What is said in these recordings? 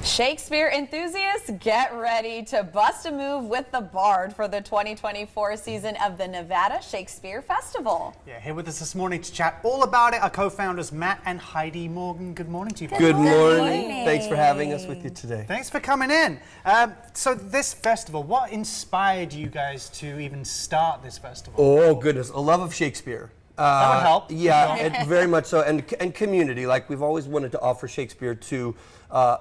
Shakespeare enthusiasts, get ready to bust a move with the Bard for the 2024 season of the Nevada Shakespeare Festival. Yeah, here with us this morning to chat all about it, our co-founders Matt and Heidi Morgan. Good morning to you. Good morning. Thanks for having us with you today. Thanks for coming in. So this festival, what inspired you guys to even start this festival? Oh goodness, a love of Shakespeare. That would help. Yeah, very much so, and community. Like, we've always wanted to offer Shakespeare to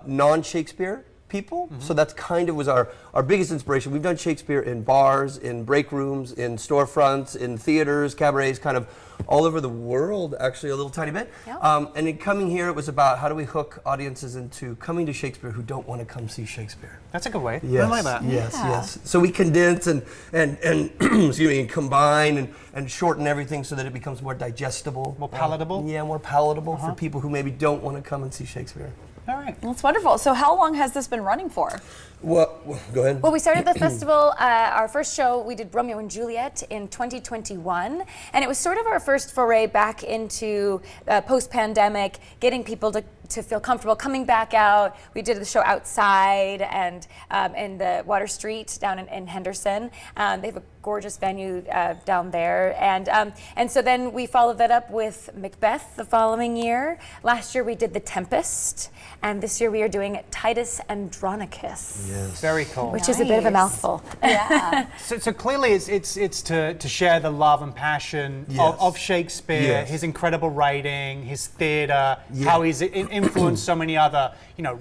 non-Shakespeare people. So that's kind of was our biggest inspiration. We've done Shakespeare in bars, in break rooms, in storefronts, in theaters, cabarets, kind of all over the world, actually, a little tiny bit. Yep. And in coming here, it was about how do we hook audiences into coming to Shakespeare who don't want to come see Shakespeare. That's a good way. Yes, I like that. Yes, Yeah. yes. So we condense and excuse me, and combine and shorten everything so that it becomes more digestible. More palatable? Yeah, more palatable for people who maybe don't want to come and see Shakespeare. All right. That's wonderful. So how long has this been running for? Well, go ahead. Well, we started the festival, our first show, we did Romeo and Juliet in 2021, and it was sort of our first foray back into post-pandemic, getting people to feel comfortable coming back out. We did the show outside and in the Water Street down in Henderson. They have a gorgeous venue down there, and so then we followed that up with Macbeth the following year. Last year we did The Tempest, and this year we are doing Titus Andronicus. Yes. Very cool. Which is a bit of a mouthful. Yeah. So clearly it's to share the love and passion Yes. of Shakespeare, Yes. his incredible writing, his theater, Yeah. how he's influenced so many other,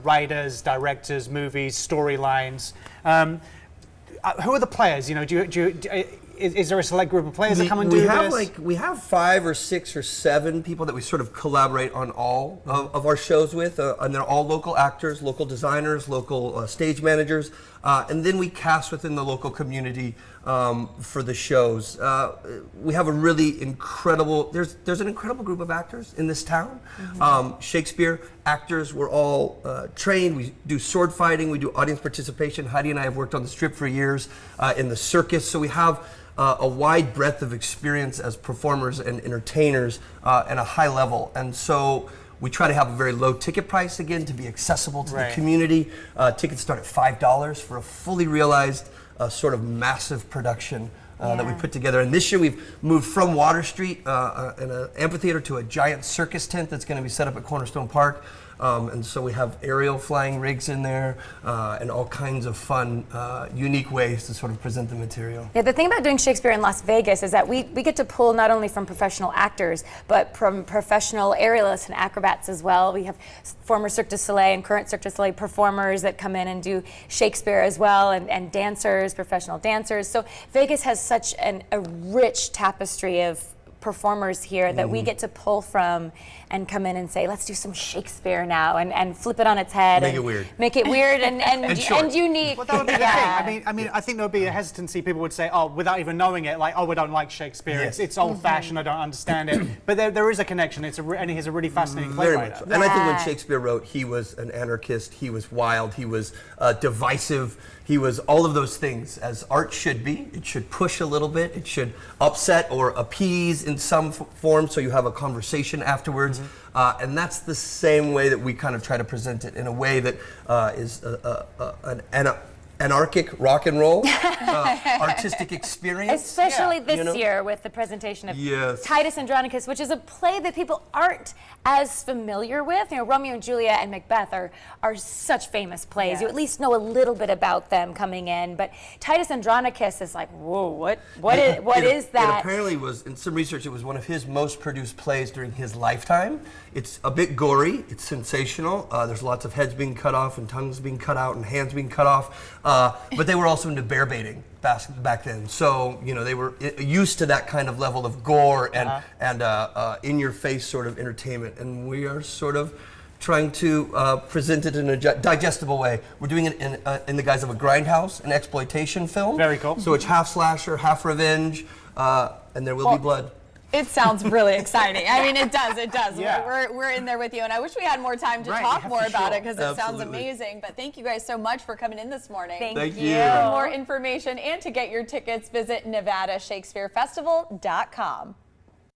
writers, directors, movies, storylines. Who are the players? Is there a select group of players that come and do this? We have 5 or 6 or 7 people that we sort of collaborate on all of our shows with, and they're all local actors, local designers, local stage managers, and then we cast within the local community for the shows. We have a really incredible, there's an incredible group of actors in this town. Shakespeare actors, we're all trained, we do sword fighting, we do audience participation. Heidi and I have worked on the strip for years in the circus, so we have a wide breadth of experience as performers and entertainers at a high level. And so we try to have a very low ticket price, again, to be accessible to the community. Tickets start at $5 for a fully realized sort of massive production that we put together. And this year we've moved from Water Street in an amphitheater to a giant circus tent that's going to be set up at Cornerstone Park. And so we have aerial flying rigs in there and all kinds of fun, unique ways to sort of present the material. Yeah, the thing about doing Shakespeare in Las Vegas is that we get to pull not only from professional actors, but from professional aerialists and acrobats as well. We have former Cirque du Soleil and current Cirque du Soleil performers that come in and do Shakespeare as well, and dancers, professional dancers. So Vegas has such a rich tapestry of performers here that we get to pull from and come in and say, let's do some Shakespeare now, and flip it on its head. Make it weird. Make it weird and unique. Well, that would be the thing. I mean, I think there would be a hesitancy. People would say, oh, without even knowing it, like, oh, we don't like Shakespeare. Yes. It's old-fashioned. I don't understand it. But there is a connection. And he's a really fascinating Very playwright. much so. And I think when Shakespeare wrote, he was an anarchist, he was wild, he was divisive, he was all of those things, as art should be. It should push a little bit, it should upset or appease in some form so you have a conversation afterwards. And that's the same way that we kind of try to present it, in a way that is an anarchic rock and roll artistic experience. Especially this year with the presentation of Yes. Titus Andronicus, which is a play that people aren't as familiar with. Romeo and Juliet and Macbeth are such famous plays. Yes. You at least know a little bit about them coming in, but Titus Andronicus is like, whoa, what is that? It apparently was, in some research, it was one of his most produced plays during his lifetime. It's a bit gory, it's sensational. There's lots of heads being cut off and tongues being cut out and hands being cut off. But they were also into bear baiting back then. So, they were used to that kind of level of gore and in-your-face sort of entertainment. And we are sort of trying to present it in a digestible way. We're doing it in the guise of a grindhouse, an exploitation film. Very cool. So it's half slasher, half revenge, and there will be blood. It sounds really exciting. I mean, it does. Yeah. We're in there with you, and I wish we had more time to Right, talk yeah, more for about sure. it, because it sounds Absolutely. amazing. But thank you guys so much for coming in this morning. Thank you. For more information and to get your tickets, visit NevadaShakespeareFestival.com.